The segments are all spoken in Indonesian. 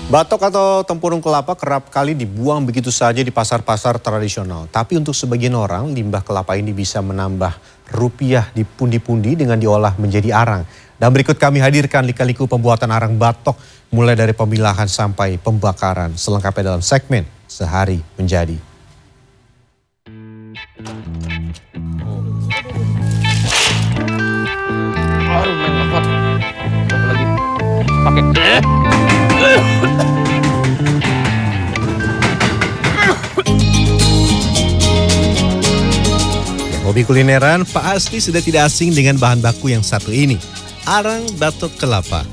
Batok atau tempurung kelapa kerap kali dibuang begitu saja di pasar-pasar tradisional. Tapi untuk sebagian orang, limbah kelapa ini bisa menambah rupiah di pundi-pundi dengan diolah menjadi arang. Dan berikut kami hadirkan lika-liku pembuatan arang batok mulai dari pemilahan sampai pembakaran. Selengkapnya dalam segmen Sehari Menjadi. Aduh, main lepat. Coba lagi. Pakai. Hobi kulineran pasti sudah tidak asing dengan bahan baku yang satu ini, arang batok kelapa.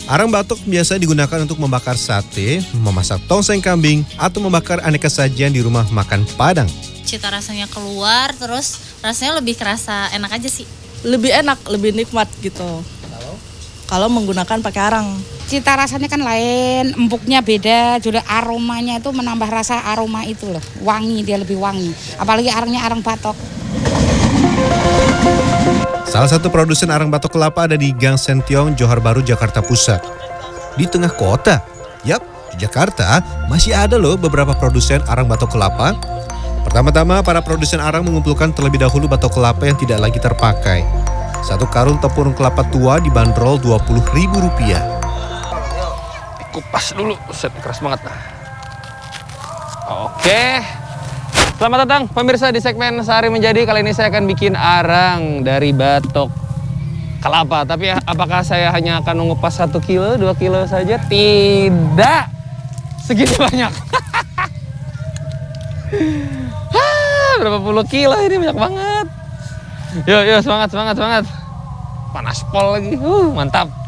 Arang batok biasa digunakan untuk membakar sate, memasak tongseng kambing, atau membakar aneka sajian di rumah makan Padang. Cita rasanya keluar, terus rasanya lebih kerasa enak aja sih. Lebih enak, lebih nikmat gitu. Kalau menggunakan pakai arang. Cita rasanya kan lain, empuknya beda, juga aromanya itu menambah rasa aroma itu loh. Wangi, dia lebih wangi. Apalagi arangnya arang batok. Salah satu produsen arang batok kelapa ada di Gang Sentiong, Johar Baru, Jakarta Pusat. Di tengah kota, yap, di Jakarta masih ada loh beberapa produsen arang batok kelapa. Pertama-tama, para produsen arang mengumpulkan terlebih dahulu batok kelapa yang tidak lagi terpakai. Satu karung tempurung kelapa tua dibanderol Rp20.000. Kupas dulu, set keras banget. Oke. Selamat datang pemirsa di segmen Sehari Menjadi. Kali ini saya akan bikin arang dari batok kelapa. Tapi apakah saya hanya akan mengupas 1 kilo, 2 kilo saja? Tidak. Segini banyak. Berapa puluh kilo ini, banyak banget. Yuk, semangat. Panas pol lagi. Mantap.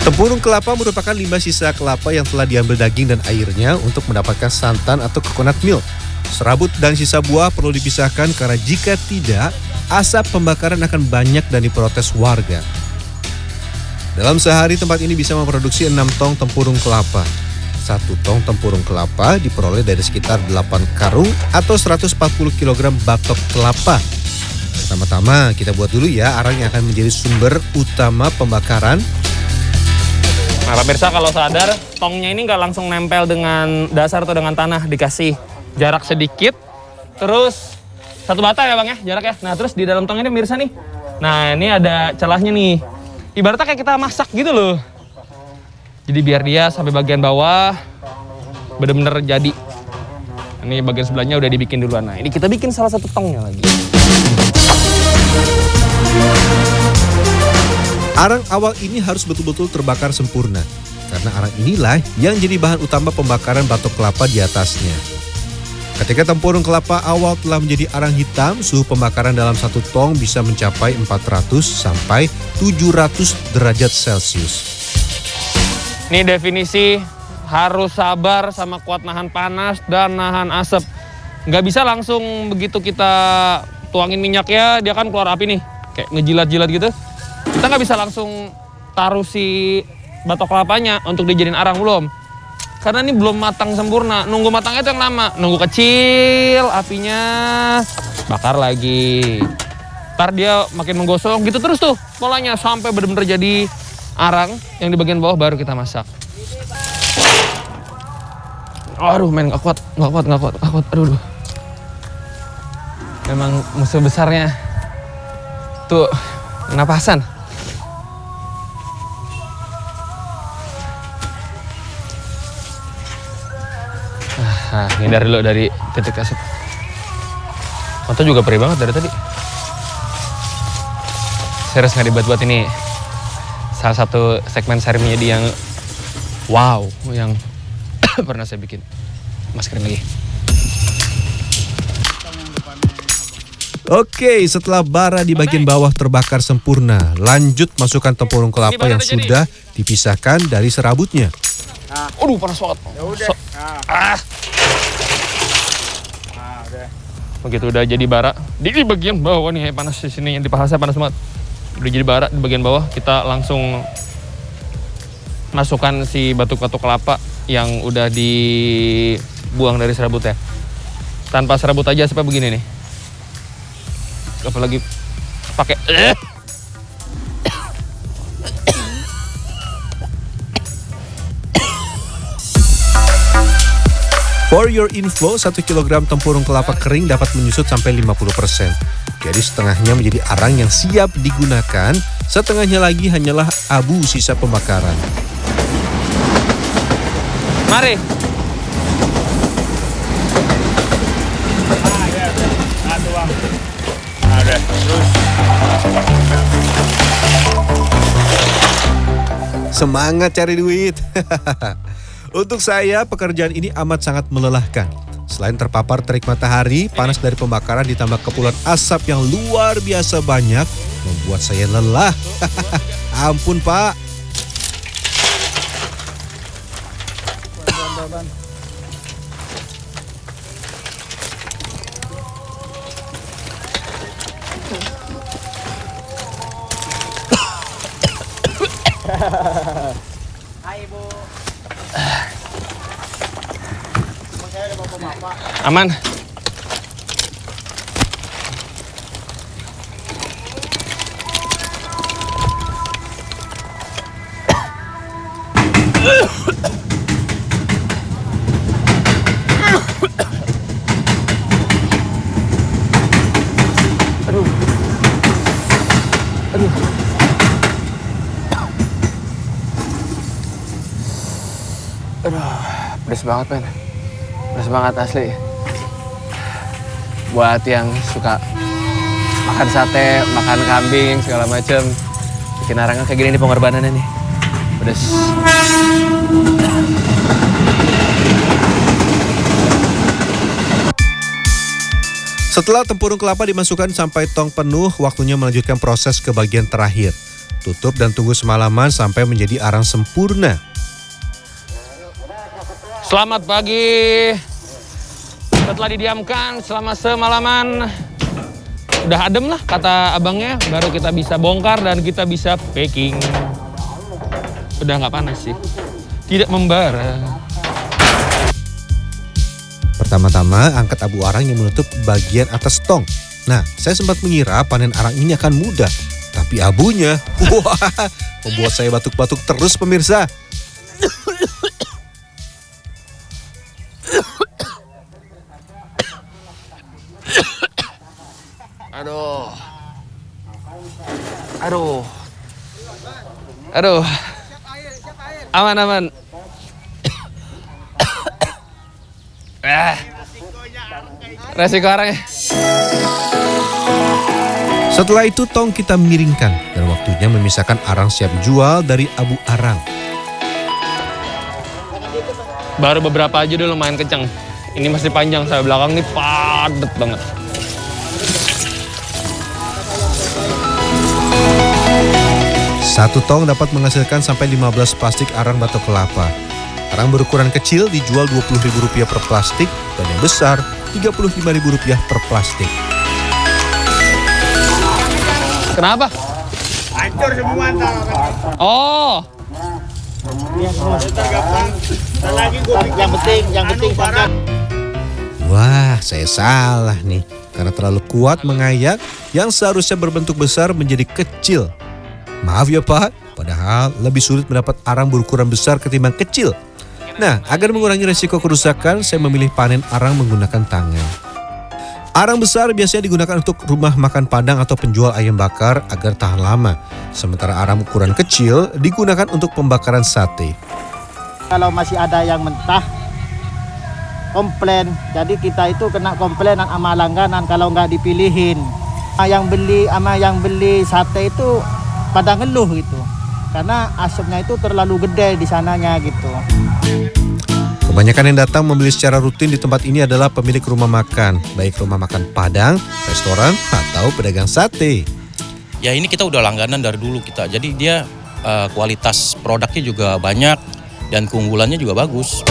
Tempurung kelapa merupakan limbah sisa kelapa yang telah diambil daging dan airnya untuk mendapatkan santan atau coconut milk. Serabut dan sisa buah perlu dipisahkan karena jika tidak, asap pembakaran akan banyak dan diprotes warga. Dalam sehari tempat ini bisa memproduksi 6 tong tempurung kelapa. 1 tong tempurung kelapa diperoleh dari sekitar 8 karung atau 140 kg batok kelapa. Pertama-tama kita buat dulu ya arang yang akan menjadi sumber utama pembakaran. Nah pemirsa, kalau sadar tongnya ini nggak langsung nempel dengan dasar atau dengan tanah, dikasih jarak sedikit, terus 1 bata ya bang ya jarak ya. Nah terus di dalam tong ini pemirsa nih, nah ini ada celahnya nih, ibaratnya kayak kita masak gitu loh. Jadi biar dia sampai bagian bawah bener-bener jadi. Ini bagian sebelahnya udah dibikin duluan. Nah ini kita bikin salah satu tongnya lagi. Arang awal ini harus betul-betul terbakar sempurna, karena arang inilah yang jadi bahan utama pembakaran batok kelapa di atasnya. Ketika tempurung kelapa awal telah menjadi arang hitam, suhu pembakaran dalam 1 tong bisa mencapai 400 sampai 700 derajat Celcius. Ini definisi harus sabar sama kuat nahan panas dan nahan asap. Nggak bisa langsung begitu kita tuangin minyaknya, dia kan keluar api nih, kayak ngejilat-jilat gitu. Kita nggak bisa langsung taruh si batok kelapanya untuk dijadiin arang, belum. Karena ini belum matang sempurna, nunggu matangnya itu yang lama. Nunggu kecil apinya, bakar lagi. Ntar dia makin menggosong gitu terus tuh polanya sampai bener-bener jadi arang yang di bagian bawah baru kita masak. Aduh men, nggak kuat. Aduh. Memang musuh besarnya tuh napasan. Nah, hindari dulu dari titik asap. Mata juga perih banget dari tadi. Serius nggak dibuat-buat, ini salah satu segmen Sehari Menjadi yang wow, yang pernah saya bikin. Maskerin lagi. Oke, setelah bara di bagian bawah terbakar sempurna, lanjut masukkan tempurung kelapa yang sudah dipisahkan dari serabutnya. Aduh, panas banget. Ya udah. Begitu udah jadi bara di bagian bawah nih, panas di sini, di paha saya panas banget. Udah jadi bara di bagian bawah, kita langsung masukkan si batok-batok kelapa yang udah dibuang dari serabutnya. Tanpa serabut aja sampai begini nih. Apalagi pakai For your info, 1 kg tempurung kelapa kering dapat menyusut sampai 50%. Jadi setengahnya menjadi arang yang siap digunakan, setengahnya lagi hanyalah abu sisa pembakaran. Mari. Ada terus. Semangat cari duit. Untuk saya, pekerjaan ini amat sangat melelahkan. Selain terpapar terik matahari, panas dari pembakaran ditambah kepulan asap yang luar biasa banyak membuat saya lelah. Ampun, Pak. Aman. Pedes banget, men. Pedes banget asli. Buat yang suka makan sate, makan kambing, segala macem, bikin arangan kayak gini nih pengorbanannya nih. Pedes. Setelah tempurung kelapa dimasukkan sampai tong penuh, waktunya melanjutkan proses ke bagian terakhir. Tutup dan tunggu semalaman sampai menjadi arang sempurna. Selamat pagi. Setelah didiamkan selama semalaman, udah adem lah kata abangnya, baru kita bisa bongkar dan kita bisa packing. Udah nggak panas sih, tidak membara. Pertama-tama angkat abu arang yang menutup bagian atas tong. Nah, saya sempat mengira panen arang ini akan mudah, tapi abunya, wah, membuat saya batuk-batuk terus pemirsa. Aduh. Aman. Resiko arangnya. Setelah itu tong kita miringkan dan waktunya memisahkan arang siap jual dari abu arang. Baru beberapa aja dulu lumayan kenceng. Ini masih panjang, saya belakang nih padet banget. Satu tong dapat menghasilkan sampai 15 plastik arang batok kelapa. Arang berukuran kecil dijual Rp20.000 per plastik dan yang besar Rp35.000 per plastik. Kenapa? Hancur semua ntar. Oh. Yang penting barang. Wah, saya salah nih. Karena terlalu kuat mengayak, yang seharusnya berbentuk besar menjadi kecil. Maaf ya Pak, padahal lebih sulit mendapat arang berukuran besar ketimbang kecil. Nah, agar mengurangi resiko kerusakan, saya memilih panen arang menggunakan tangan. Arang besar biasanya digunakan untuk rumah makan Padang atau penjual ayam bakar agar tahan lama. Sementara arang ukuran kecil digunakan untuk pembakaran sate. Kalau masih ada yang mentah, komplain. Jadi kita itu kena komplainan sama langganan kalau nggak dipilihin. Yang beli sate itu pada ngeluh gitu, karena asapnya itu terlalu gede di sananya gitu. Kebanyakan yang datang membeli secara rutin di tempat ini adalah pemilik rumah makan, baik rumah makan Padang, restoran, atau pedagang sate. Ya ini kita udah langganan dari dulu kita, jadi dia kualitas produknya juga banyak dan keunggulannya juga bagus.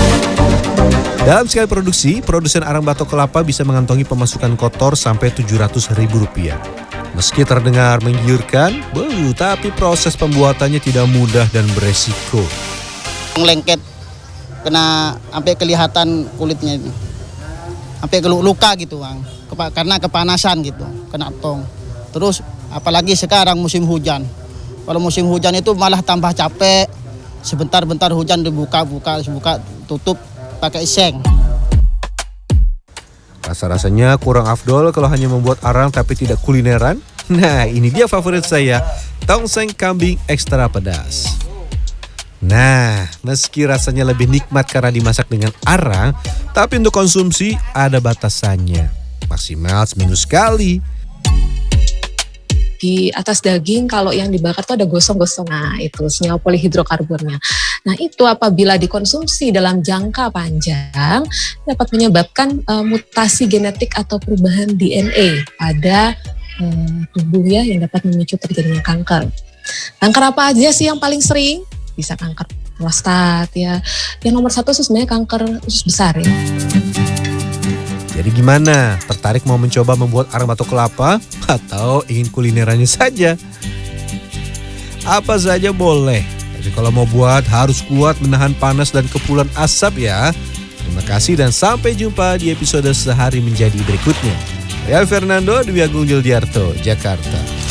Dalam sekali produksi, produsen arang batok kelapa bisa mengantongi pemasukan kotor sampai Rp700.000. Meski terdengar menggiurkan, tapi proses pembuatannya tidak mudah dan beresiko. Lengket, kena sampai kelihatan kulitnya itu, sampai luka gitu Bang, karena kepanasan gitu, kena tong. Terus apalagi sekarang musim hujan. Kalau musim hujan itu malah tambah capek. Sebentar-bentar hujan dibuka, tutup pakai seng. Rasa-rasanya kurang afdol kalau hanya membuat arang tapi tidak kulineran. Nah, ini dia favorit saya, tongseng kambing ekstra pedas. Nah, meski rasanya lebih nikmat karena dimasak dengan arang, tapi untuk konsumsi ada batasannya. Maksimal seminggu sekali. Di atas daging kalau yang dibakar itu ada gosong-gosong, nah itu senyawa polihidrokarbonnya. Nah itu apabila dikonsumsi dalam jangka panjang dapat menyebabkan mutasi genetik atau perubahan DNA pada tubuh ya, yang dapat memicu terjadinya kanker. Kanker apa aja sih yang paling sering? Bisa kanker prostat ya. Yang nomor 1 itu sebenarnya kanker usus besar ya. Jadi gimana? Tertarik mau mencoba membuat arang batok kelapa? Atau ingin kulinerannya saja? Apa saja boleh. Tapi kalau mau buat harus kuat menahan panas dan kepulan asap ya. Terima kasih dan sampai jumpa di episode Sehari Menjadi berikutnya. Saya Fernando Dwi Agung Yuldiarto, Jakarta.